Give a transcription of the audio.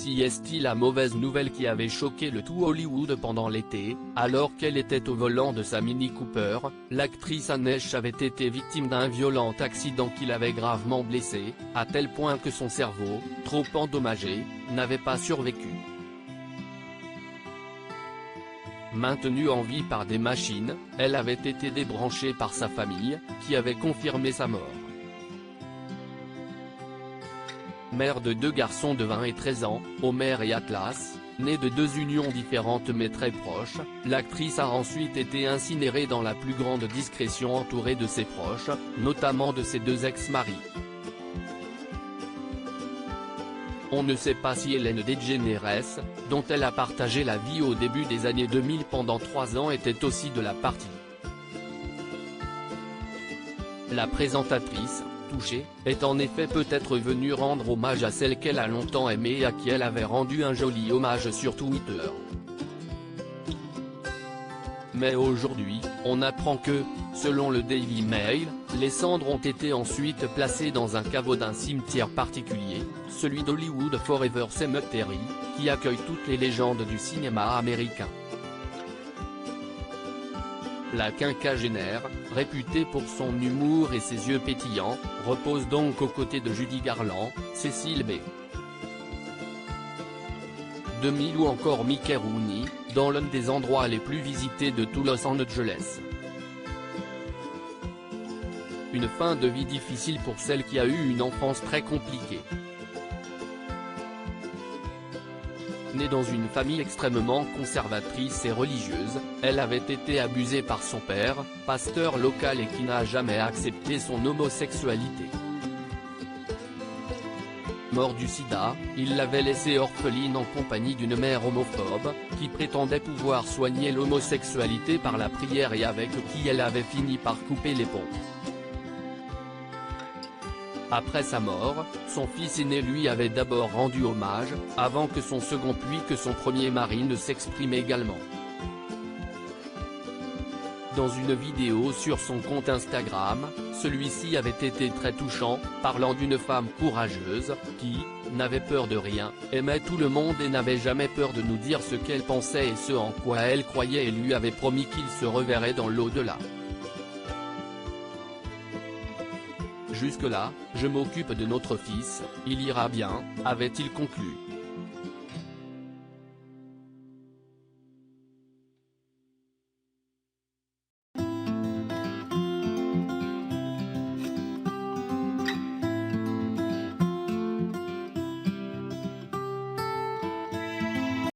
Si est-il la mauvaise nouvelle qui avait choqué le tout Hollywood pendant l'été, alors qu'elle était au volant de sa Mini Cooper, l'actrice Annesh avait été victime d'un violent accident qui l'avait gravement blessée, à tel point que son cerveau, trop endommagé, n'avait pas survécu. Maintenue en vie par des machines, elle avait été débranchée par sa famille, qui avait confirmé sa mort. Mère de 2 garçons de 20 et 13 ans, Homer et Atlas, nés de 2 unions différentes mais très proches, l'actrice a ensuite été incinérée dans la plus grande discrétion entourée de ses proches, notamment de ses 2 ex-maris. On ne sait pas si Ellen DeGeneres, dont elle a partagé la vie au début des années 2000 pendant 3 ans, était aussi de la partie. La présentatrice, touchée, est en effet peut-être venue rendre hommage à celle qu'elle a longtemps aimée et à qui elle avait rendu un joli hommage sur Twitter. Mais aujourd'hui, on apprend que, selon le Daily Mail, les cendres ont été ensuite placées dans un caveau d'un cimetière particulier, celui d'Hollywood Forever Cemetery, qui accueille toutes les légendes du cinéma américain. La quinquagénaire, réputée pour son humour et ses yeux pétillants, repose donc aux côtés de Judy Garland, Cecil B. DeMille ou encore Mickey Rooney, dans l'un des endroits les plus visités de tout Los Angeles. Une fin de vie difficile pour celle qui a eu une enfance très compliquée. Née dans une famille extrêmement conservatrice et religieuse, elle avait été abusée par son père, pasteur local et qui n'a jamais accepté son homosexualité. Mort du sida, il l'avait laissée orpheline en compagnie d'une mère homophobe, qui prétendait pouvoir soigner l'homosexualité par la prière et avec qui elle avait fini par couper les ponts. Après sa mort, son fils aîné lui avait d'abord rendu hommage, avant que son second puis que son premier mari ne s'exprime également. Dans une vidéo sur son compte Instagram, celui-ci avait été très touchant, parlant d'une femme courageuse, qui, n'avait peur de rien, aimait tout le monde et n'avait jamais peur de nous dire ce qu'elle pensait et ce en quoi elle croyait et lui avait promis qu'il se reverrait dans l'au-delà. Jusque-là, je m'occupe de notre fils, il ira bien, avait-il conclu.